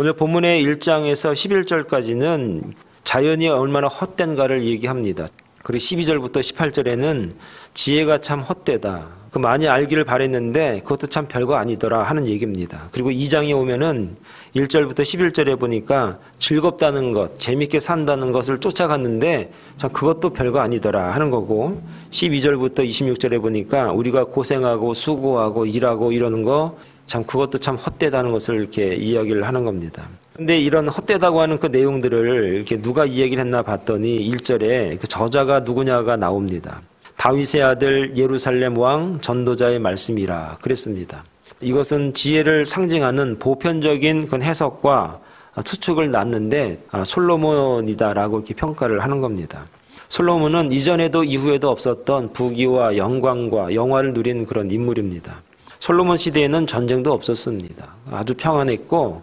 오늘 본문의 1장에서 11절까지는 자연이 얼마나 헛된가를 얘기합니다. 그리고 12절부터 18절에는 지혜가 참 헛되다. 그 많이 알기를 바랬는데 그것도 참 별거 아니더라 하는 얘기입니다. 그리고 2장에 오면은 1절부터 11절에 보니까 즐겁다는 것, 재밌게 산다는 것을 쫓아갔는데 참 그것도 별거 아니더라 하는 거고, 12절부터 26절에 보니까 우리가 고생하고 수고하고 일하고 이러는 거 참 그것도 참 헛되다는 것을 이렇게 이야기를 하는 겁니다. 근데 이런 헛되다고 하는 그 내용들을 이렇게 누가 이야기를 했나 봤더니 1절에 그 저자가 누구냐가 나옵니다. 다윗의 아들 예루살렘 왕 전도자의 말씀이라 그랬습니다. 이것은 지혜를 상징하는 보편적인 그 해석과 추측을 낳는데 솔로몬이다라고 이렇게 평가를 하는 겁니다. 솔로몬은 이전에도 이후에도 없었던 부귀와 영광과 영화를 누린 그런 인물입니다. 솔로몬 시대에는 전쟁도 없었습니다. 아주 평안했고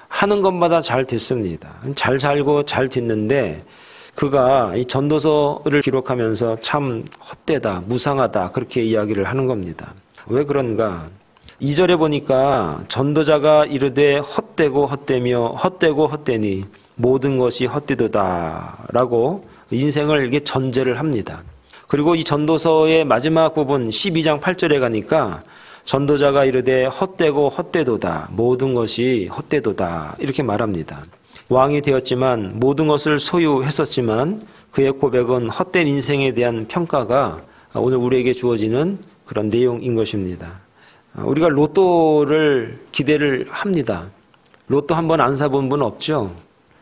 하는 것마다 잘 됐습니다. 잘 살고 잘 됐는데 그가 이 전도서를 기록하면서 참 헛되다, 무상하다 그렇게 이야기를 하는 겁니다. 왜 그런가? 2절에 보니까 전도자가 이르되 헛되고 헛되며 헛되고 헛되니 모든 것이 헛되도다 인생을 이렇게 전제를 합니다. 그리고 이 전도서의 마지막 부분 12장 8절에 가니까 전도자가 이르되 헛되고 헛되도다 모든 것이 헛되도다 이렇게 말합니다. 왕이 되었지만 모든 것을 소유했었지만 그의 고백은 헛된 인생에 대한 평가가 오늘 우리에게 주어지는 그런 내용인 것입니다. 우리가 로또를 기대를 합니다. 로또 한번 안 사본 분 없죠?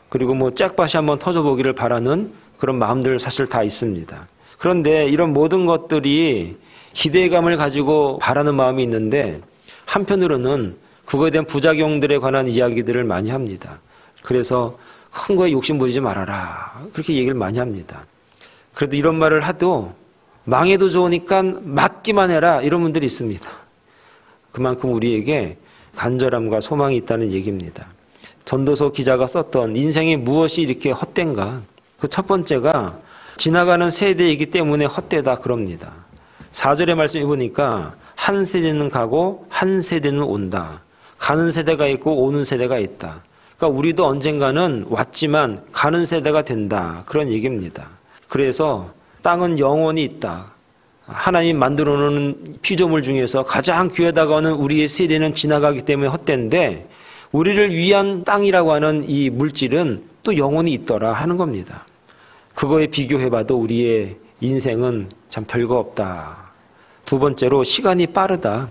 그리고 뭐 짝밭이 한번 터져보기를 바라는 그런 마음들 사실 다 있습니다. 그런데 이런 모든 것들이 기대감을 가지고 바라는 마음이 있는데 한편으로는 그거에 대한 부작용들에 관한 이야기들을 많이 합니다. 그래서 큰 거에 욕심 부리지 말아라 그렇게 얘기를 많이 합니다. 그래도 이런 말을 하도 망해도 좋으니까 맞기만 해라 이런 분들이 있습니다. 그만큼 우리에게 간절함과 소망이 있다는 얘기입니다. 전도서 기자가 썼던 인생이 무엇이 이렇게 헛된가? 그 첫 번째가 지나가는 세대이기 때문에 헛되다 그럽니다. 4절의 말씀해 보니까 한 세대는 가고 한 세대는 온다. 가는 세대가 있고 오는 세대가 있다. 그러니까 우리도 언젠가는 왔지만 가는 세대가 된다. 그런 얘기입니다. 그래서 땅은 영원히 있다. 하나님 만들어 놓은 피조물 중에서 가장 귀에 다가오는 우리의 세대는 지나가기 때문에 헛된데 우리를 위한 땅이라고 하는 이 물질은 또 영원히 있더라 하는 겁니다. 그거에 비교해봐도 우리의 인생은 참 별거 없다. 두 번째로 시간이 빠르다.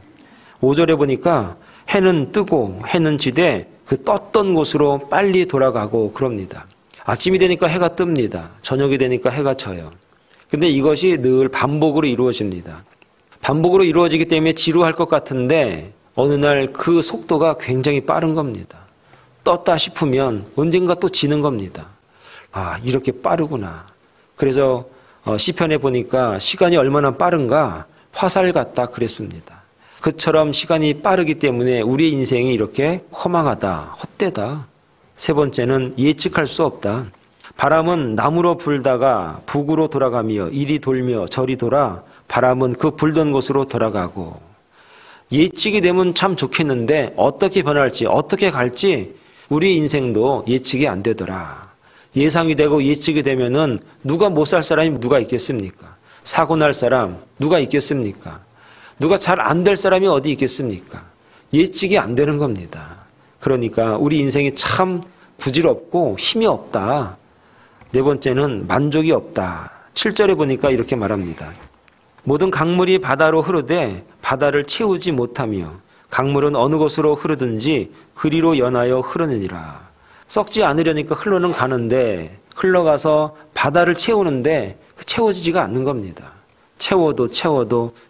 5절에 보니까 해는 뜨고 해는 지되 그 떴던 곳으로 빨리 돌아가고 그럽니다. 아침이 되니까 해가 뜹니다. 저녁이 되니까 해가 져요. 근데 이것이 늘 반복으로 이루어집니다. 반복으로 이루어지기 때문에 지루할 것 같은데 어느 날 그 속도가 굉장히 빠른 겁니다. 떴다 싶으면 언젠가 또 지는 겁니다. 아, 이렇게 빠르구나. 그래서 시편에 보니까 시간이 얼마나 빠른가 화살 같다 그랬습니다. 그처럼 시간이 빠르기 때문에 우리의 인생이 이렇게 허망하다, 헛되다. 세 번째는 예측할 수 없다. 바람은 남으로 불다가 북으로 돌아가며 이리 돌며 저리 돌아 바람은 그 불던 곳으로 돌아가고 예측이 되면 참 좋겠는데 어떻게 변할지 어떻게 갈지 우리 인생도 예측이 안 되더라. 예상이 되고 예측이 되면은 누가 못 살 사람이 누가 있겠습니까? 사고 날 사람 누가 있겠습니까? 누가 잘 안 될 사람이 어디 있겠습니까? 예측이 안 되는 겁니다. 그러니까 우리 인생이 참 부질없고 힘이 없다. 네 번째는 만족이 없다. 7절에 보니까 이렇게 말합니다. 모든 강물이 바다로 흐르되 바다를 채우지 못하며 강물은 어느 곳으로 흐르든지 그리로 연하여 흐르느니라. 썩지 않으려니까 흘러는 가는데 흘러가서 바다를 채우는데 채워지지가 않는 겁니다. 채워도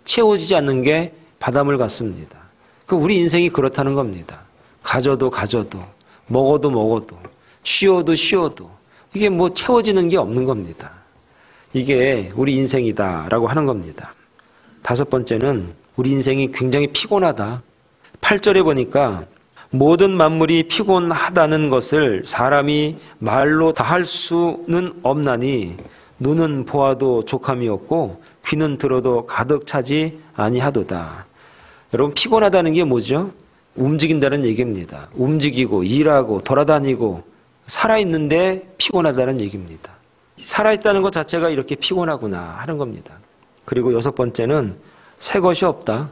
채워지지 않는 게 바닷물 같습니다. 우리 인생이 그렇다는 겁니다. 가져도 먹어도 쉬어도 이게 뭐 채워지는 게 없는 겁니다. 이게 우리 인생이다라고 하는 겁니다. 다섯 번째는 우리 인생이 굉장히 피곤하다. 8절에 보니까 모든 만물이 피곤하다는 것을 사람이 말로 다 할 수는 없나니 눈은 보아도 족함이 없고 귀는 들어도 가득 차지 아니하도다. 여러분 피곤하다는 게 뭐죠? 움직인다는 얘기입니다. 움직이고 일하고 돌아다니고 살아있는데 피곤하다는 얘기입니다. 살아있다는 것 자체가 이렇게 피곤하구나 하는 겁니다. 그리고 6번째는 새 것이 없다.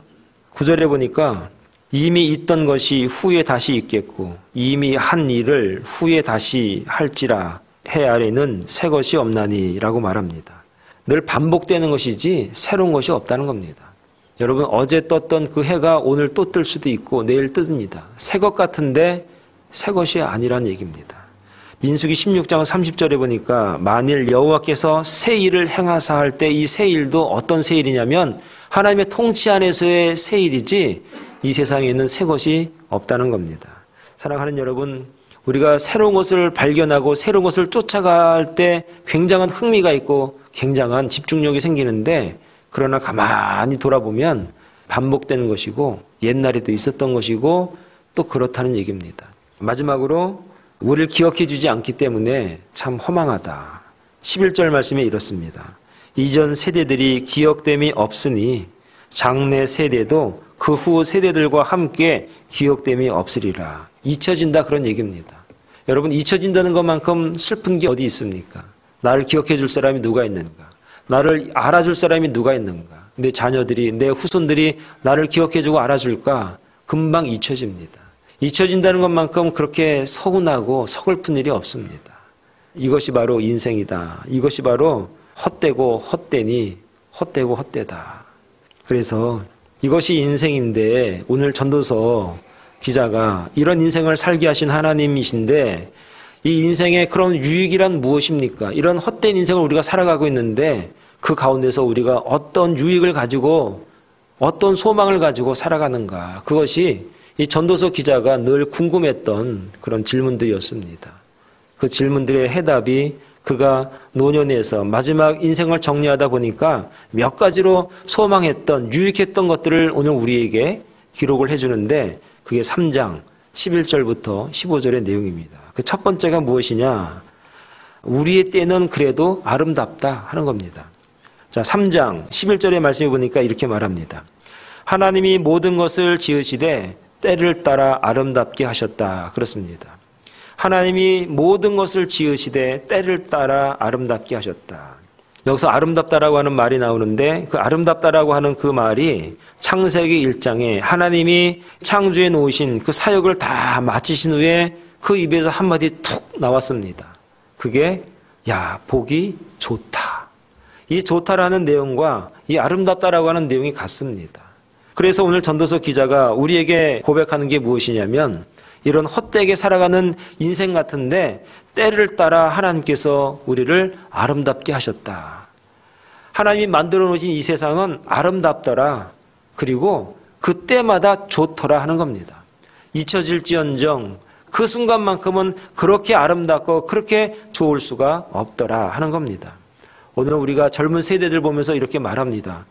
9절에 보니까 이미 있던 것이 후에 다시 있겠고 이미 한 일을 후에 다시 할지라 해 아래는 새 것이 없나니 라고 말합니다. 늘 반복되는 것이지 새로운 것이 없다는 겁니다. 여러분 어제 떴던 그 해가 오늘 또 뜰 수도 있고 내일 뜹니다. 새 것 같은데 새 것이 아니란 얘기입니다. 민수기 16장 30절에 보니까 만일 여호와께서 새 일을 행하사 할 때 이 새 일도 어떤 새 일이냐면 하나님의 통치 안에서의 새 일이지 이 세상에 있는 새 것이 없다는 겁니다. 사랑하는 여러분, 우리가 새로운 것을 발견하고 새로운 것을 쫓아갈 때 굉장한 흥미가 있고 굉장한 집중력이 생기는데 그러나 가만히 돌아보면 반복되는 것이고 옛날에도 있었던 것이고 또 그렇다는 얘기입니다. 마지막으로 우리를 기억해 주지 않기 때문에 참 허망하다. 11절 말씀에 이렇습니다. 이전 세대들이 기억됨이 없으니 장래 세대도 그 후 세대들과 함께 기억됨이 없으리라. 잊혀진다 그런 얘기입니다. 여러분 잊혀진다는 것만큼 슬픈 게 어디 있습니까? 나를 기억해 줄 사람이 누가 있는가? 나를 알아줄 사람이 누가 있는가? 내 자녀들이 내 후손들이 나를 기억해 주고 알아줄까? 금방 잊혀집니다. 잊혀진다는 것만큼 그렇게 서운하고 서글픈 일이 없습니다. 이것이 바로 인생이다. 이것이 바로 헛되고 헛되니 헛되고 헛되다. 그래서 이것이 인생인데 오늘 전도서 기자가 이런 인생을 살게 하신 하나님이신데 이 인생의 그런 유익이란 무엇입니까? 이런 헛된 인생을 우리가 살아가고 있는데 그 가운데서 우리가 어떤 유익을 가지고 어떤 소망을 가지고 살아가는가? 그것이 이 전도서 기자가 늘 궁금했던 그런 질문들이었습니다. 그 질문들의 해답이 그가 노년에서 마지막 인생을 정리하다 보니까 몇 가지로 소망했던 유익했던 것들을 오늘 우리에게 기록을 해주는데 그게 3장 11절부터 15절의 내용입니다. 그 첫 번째가 무엇이냐? 우리의 때는 그래도 아름답다 하는 겁니다. 자, 3장 11절의 말씀을 보니까 이렇게 말합니다. 하나님이 모든 것을 지으시되 때를 따라 아름답게 하셨다. 그렇습니다. 하나님이 모든 것을 지으시되 때를 따라 아름답게 하셨다. 여기서 아름답다라고 하는 말이 나오는데 그 아름답다라고 하는 그 말이 창세기 1장에 하나님이 창조해 놓으신 그 사역을 다 마치신 후에 그 입에서 한마디 툭 나왔습니다. 그게 야, 보기 좋다. 이 좋다라는 내용과 이 아름답다라고 하는 내용이 같습니다. 그래서 오늘 전도서 기자가 우리에게 고백하는 게 무엇이냐면 이런 헛되게 살아가는 인생 같은데 때를 따라 하나님께서 우리를 아름답게 하셨다. 하나님이 만들어 놓으신 이 세상은 아름답더라. 그리고 그때마다 좋더라 하는 겁니다. 잊혀질지언정 그 순간만큼은 그렇게 아름답고 그렇게 좋을 수가 없더라 하는 겁니다. 오늘 우리가 젊은 세대들 보면서 이렇게 말합니다.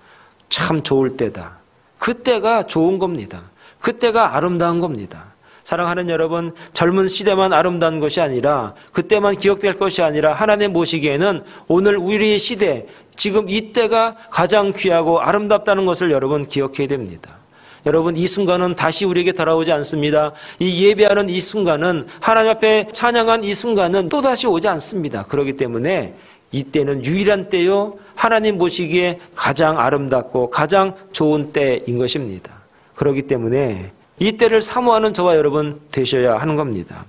참 좋을 때다. 그때가 좋은 겁니다. 그때가 아름다운 겁니다. 사랑하는 여러분, 젊은 시대만 아름다운 것이 아니라 그때만 기억될 것이 아니라 하나님 보시기에는 오늘 우리의 시대, 지금 이때가 가장 귀하고 아름답다는 것을 여러분 기억해야 됩니다. 여러분, 이 순간은 다시 우리에게 돌아오지 않습니다. 이 예배하는 이 순간은 하나님 앞에 찬양한 이 순간은 또다시 오지 않습니다. 그렇기 때문에 이때는 유일한 때요, 하나님 보시기에 가장 아름답고 가장 좋은 때인 것입니다. 그렇기 때문에 이 때를 사모하는 저와 여러분 되셔야 하는 겁니다.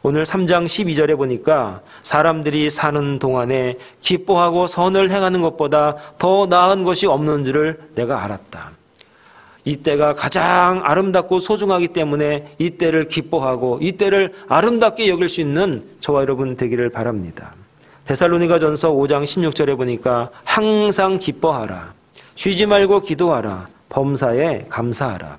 오늘 3장 12절에 보니까 사람들이 사는 동안에 기뻐하고 선을 행하는 것보다 더 나은 것이 없는 줄을 내가 알았다. 이 때가 가장 아름답고 소중하기 때문에 이 때를 기뻐하고 이 때를 아름답게 여길 수 있는 저와 여러분 되기를 바랍니다. 데살로니가전서 5장 16절에 보니까 항상 기뻐하라. 쉬지 말고 기도하라. 범사에 감사하라.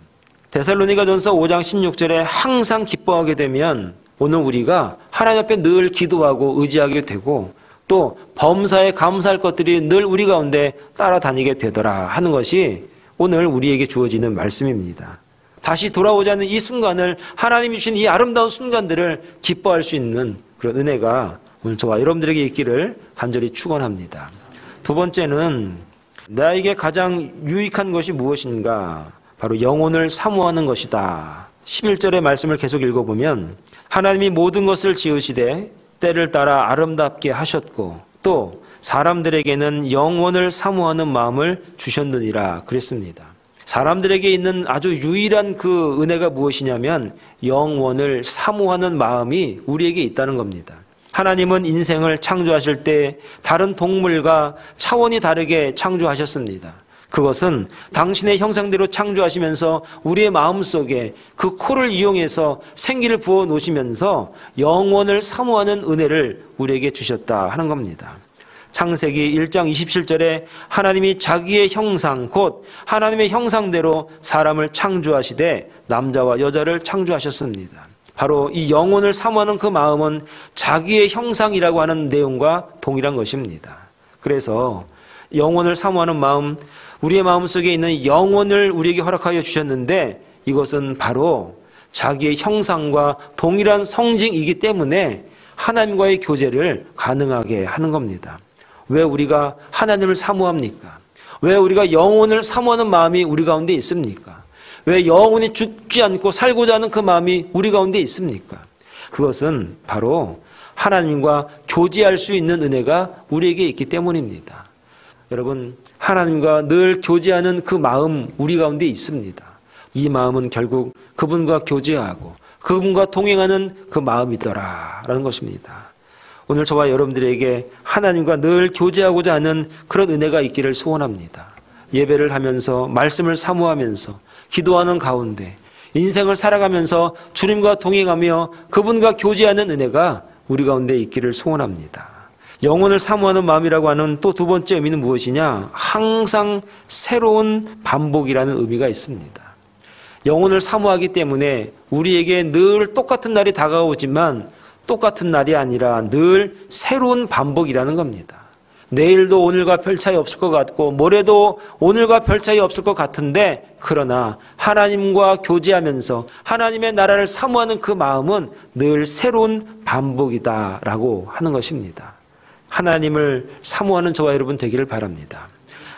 데살로니가전서 5장 16절에 항상 기뻐하게 되면 오늘 우리가 하나님 앞에 늘 기도하고 의지하게 되고 또 범사에 감사할 것들이 늘 우리 가운데 따라다니게 되더라 하는 것이 오늘 우리에게 주어지는 말씀입니다. 다시 돌아오자는 이 순간을 하나님이 주신 이 아름다운 순간들을 기뻐할 수 있는 그런 은혜가 오늘 저와 여러분들에게 있기를 간절히 축원합니다. 두 번째는 나에게 가장 유익한 것이 무엇인가? 바로 영혼을 사모하는 것이다 11절의 말씀을 계속 읽어보면 하나님이 모든 것을 지으시되 때를 따라 아름답게 하셨고 또 사람들에게는 영원을 사모하는 마음을 주셨느니라 그랬습니다. 사람들에게 있는 아주 유일한 그 은혜가 무엇이냐면 영원을 사모하는 마음이 우리에게 있다는 겁니다. 하나님은 인생을 창조하실 때 다른 동물과 차원이 다르게 창조하셨습니다. 그것은 당신의 형상대로 창조하시면서 우리의 마음속에 그 코를 이용해서 생기를 부어 놓으시면서 영원을 사모하는 은혜를 우리에게 주셨다 하는 겁니다. 창세기 1장 27절에 하나님이 자기의 형상 곧 하나님의 형상대로 사람을 창조하시되 남자와 여자를 창조하셨습니다. 바로 이 영혼을 사모하는 그 마음은 자기의 형상이라고 하는 내용과 동일한 것입니다. 그래서 영혼을 사모하는 마음, 우리의 마음속에 있는 영혼을 우리에게 허락하여 주셨는데 이것은 바로 자기의 형상과 동일한 성질이기 때문에 하나님과의 교제를 가능하게 하는 겁니다. 왜 우리가 하나님을 사모합니까? 왜 우리가 영혼을 사모하는 마음이 우리 가운데 있습니까? 왜 영혼이 죽지 않고 살고자 하는 그 마음이 우리 가운데 있습니까? 그것은 바로 하나님과 교제할 수 있는 은혜가 우리에게 있기 때문입니다. 여러분, 하나님과 늘 교제하는 그 마음 우리 가운데 있습니다. 이 마음은 결국 그분과 교제하고 그분과 동행하는 그 마음이더라라는 것입니다. 오늘 저와 여러분들에게 하나님과 늘 교제하고자 하는 그런 은혜가 있기를 소원합니다. 예배를 하면서 말씀을 사모하면서 기도하는 가운데 인생을 살아가면서 주님과 동행하며 그분과 교제하는 은혜가 우리 가운데 있기를 소원합니다. 영혼을 사모하는 마음이라고 하는 또 두 번째 의미는 무엇이냐? 항상 새로운 반복이라는 의미가 있습니다. 영혼을 사모하기 때문에 우리에게 늘 똑같은 날이 다가오지만 똑같은 날이 아니라 늘 새로운 반복이라는 겁니다. 내일도 오늘과 별 차이 없을 것 같고 모레도 오늘과 별 차이 없을 것 같은데 그러나 하나님과 교제하면서 하나님의 나라를 사모하는 그 마음은 늘 새로운 반복이다라고 하는 것입니다. 하나님을 사모하는 저와 여러분 되기를 바랍니다.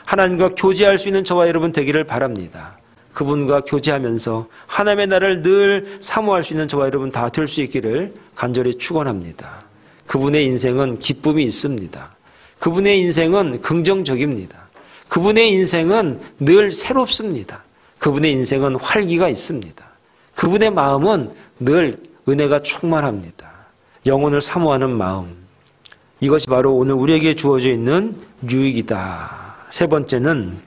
하나님과 교제할 수 있는 저와 여러분 되기를 바랍니다. 그분과 교제하면서 하나님의 나라를 늘 사모할 수 있는 저와 여러분 다 될 수 있기를 간절히 축원합니다. 그분의 인생은 기쁨이 있습니다. 그분의 인생은 긍정적입니다. 그분의 인생은 늘 새롭습니다. 그분의 인생은 활기가 있습니다. 그분의 마음은 늘 은혜가 충만합니다. 영혼을 사모하는 마음, 이것이 바로 오늘 우리에게 주어져 있는 유익이다. 세 번째는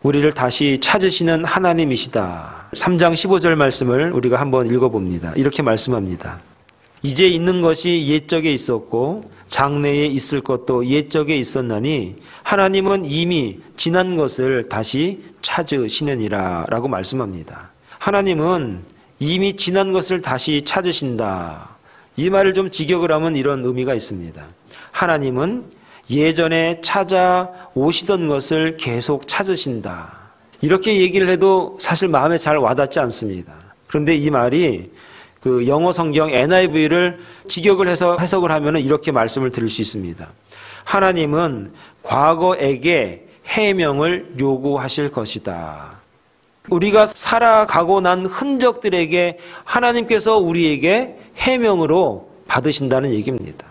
우리를 다시 찾으시는 하나님이시다. 3장 15절 말씀을 우리가 한번 읽어봅니다. 이렇게 말씀합니다. 이제 있는 것이 옛적에 있었고 장래에 있을 것도 옛적에 있었나니 하나님은 이미 지난 것을 다시 찾으시느니라 라고 말씀합니다. 하나님은 이미 지난 것을 다시 찾으신다. 이 말을 좀 직역을 하면 이런 의미가 있습니다. 하나님은 예전에 찾아오시던 것을 계속 찾으신다. 이렇게 얘기를 해도 사실 마음에 잘 와닿지 않습니다. 그런데 이 말이 그 영어 성경 NIV를 직역을 해서 해석을 하면 이렇게 말씀을 드릴 수 있습니다. 하나님은 과거에게 해명을 요구하실 것이다. 우리가 살아가고 난 흔적들에게 하나님께서 우리에게 해명으로 받으신다는 얘기입니다.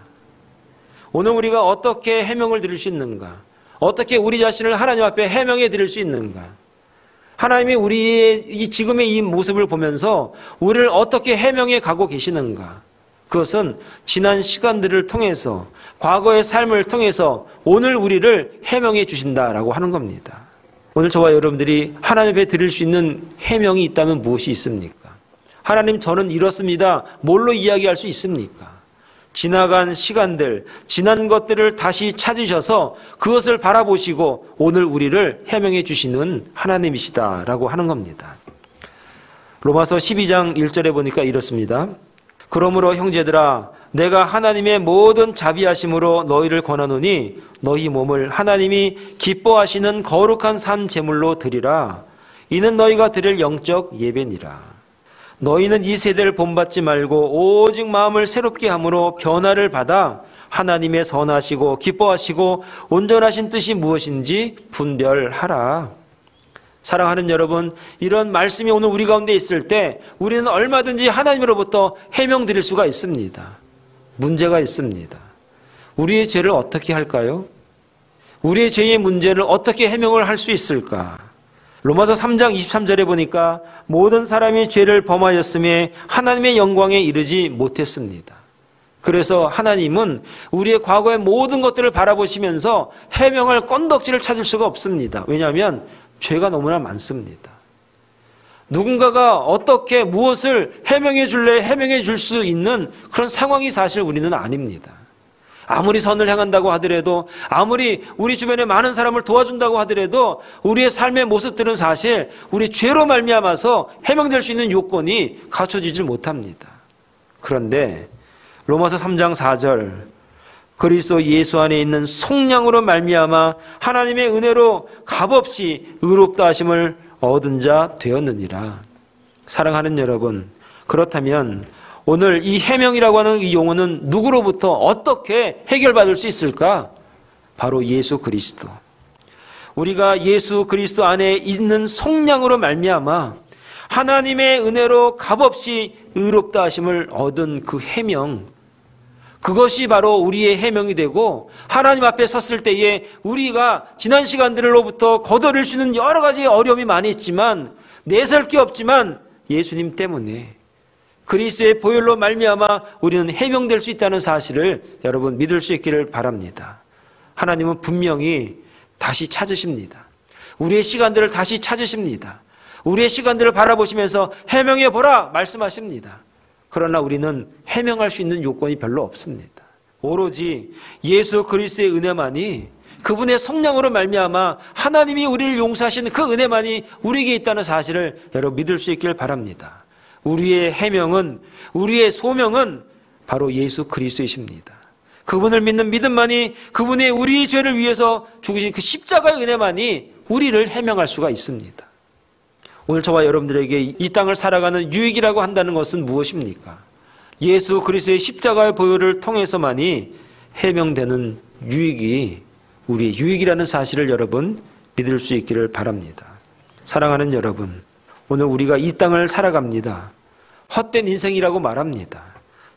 오늘 우리가 어떻게 해명을 드릴 수 있는가? 어떻게 우리 자신을 하나님 앞에 해명해 드릴 수 있는가? 하나님이 우리의 이 지금의 이 모습을 보면서 우리를 어떻게 해명해 가고 계시는가? 그것은 지난 시간들을 통해서 과거의 삶을 통해서 오늘 우리를 해명해 주신다라고 하는 겁니다. 오늘 저와 여러분들이 하나님 앞에 드릴 수 있는 해명이 있다면 무엇이 있습니까? 하나님, 저는 이렇습니다. 뭘로 이야기할 수 있습니까? 지나간 시간들, 지난 것들을 다시 찾으셔서 그것을 바라보시고 오늘 우리를 해명해 주시는 하나님이시다라고 하는 겁니다. 로마서 12장 1절에 보니까 이렇습니다. 그러므로 형제들아, 내가 하나님의 모든 자비하심으로 너희를 권하노니 너희 몸을 하나님이 기뻐하시는 거룩한 산 제물로 드리라. 이는 너희가 드릴 영적 예배니라. 너희는 이 세대를 본받지 말고 오직 마음을 새롭게 함으로 변화를 받아 하나님의 선하시고 기뻐하시고 온전하신 뜻이 무엇인지 분별하라. 사랑하는 여러분, 이런 말씀이 오늘 우리 가운데 있을 때 우리는 얼마든지 하나님으로부터 해명드릴 수가 있습니다. 문제가 있습니다. 우리의 죄를 어떻게 할까요? 우리의 죄의 문제를 어떻게 해명을 할 수 있을까? 로마서 3장 23절에 보니까 모든 사람이 죄를 범하였음에 하나님의 영광에 이르지 못했습니다. 그래서 하나님은 우리의 과거의 모든 것들을 바라보시면서 해명할 건덕지를 찾을 수가 없습니다. 왜냐하면 죄가 너무나 많습니다. 누군가가 어떻게 무엇을 해명해 줄래 해명해 줄 수 있는 그런 상황이 사실 우리는 아닙니다. 아무리 선을 행한다고 하더라도, 아무리 우리 주변에 많은 사람을 도와준다고 하더라도 우리의 삶의 모습들은 사실 우리 죄로 말미암아서 해명될 수 있는 요건이 갖춰지지 못합니다. 그런데 로마서 3장 4절, 그리스도 예수 안에 있는 속량으로 말미암아 하나님의 은혜로 값없이 의롭다 하심을 얻은 자 되었느니라. 사랑하는 여러분, 그렇다면 오늘 이 해명이라고 하는 이 용어는 누구로부터 어떻게 해결받을 수 있을까? 바로 예수 그리스도. 우리가 예수 그리스도 안에 있는 속량으로 말미암아 하나님의 은혜로 값없이 의롭다 하심을 얻은 그 해명, 그것이 바로 우리의 해명이 되고 하나님 앞에 섰을 때에 우리가 지난 시간들로부터 거둬낼 수 있는 여러 가지 어려움이 많이 있지만, 내설 게 없지만 예수님 때문에 그리스도의 보혈로 말미암아 우리는 해명될 수 있다는 사실을 여러분 믿을 수 있기를 바랍니다. 하나님은 분명히 다시 찾으십니다. 우리의 시간들을 다시 찾으십니다. 우리의 시간들을 바라보시면서 해명해 보라 말씀하십니다. 그러나 우리는 해명할 수 있는 요건이 별로 없습니다. 오로지 예수 그리스도의 은혜만이, 그분의 성령으로 말미암아 하나님이 우리를 용서하시는 그 은혜만이 우리에게 있다는 사실을 여러분 믿을 수 있기를 바랍니다. 우리의 해명은, 우리의 소명은 바로 예수 그리스도이십니다. 그분을 믿는 믿음만이, 그분의 우리 죄를 위해서 죽으신 그 십자가의 은혜만이 우리를 해명할 수가 있습니다. 오늘 저와 여러분들에게 이 땅을 살아가는 유익이라고 한다는 것은 무엇입니까? 예수 그리스도의 십자가의 보혈을 통해서만이 해명되는 유익이 우리의 유익이라는 사실을 여러분 믿을 수 있기를 바랍니다. 사랑하는 여러분, 오늘 우리가 이 땅을 살아갑니다. 헛된 인생이라고 말합니다.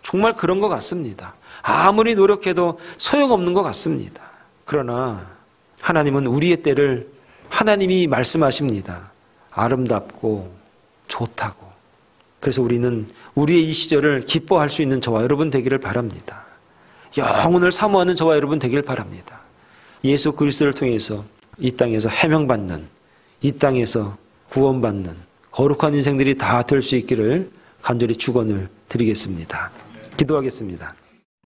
정말 그런 것 같습니다. 아무리 노력해도 소용없는 것 같습니다. 그러나 하나님은 우리의 때를, 하나님이 말씀하십니다. 아름답고 좋다고. 그래서 우리는 우리의 이 시절을 기뻐할 수 있는 저와 여러분 되기를 바랍니다. 영혼을 사모하는 저와 여러분 되기를 바랍니다. 예수 그리스도를 통해서 이 땅에서 해명받는, 이 땅에서 구원받는 거룩한 인생들이 다 될 수 있기를 간절히 축원을 드리겠습니다. 기도하겠습니다.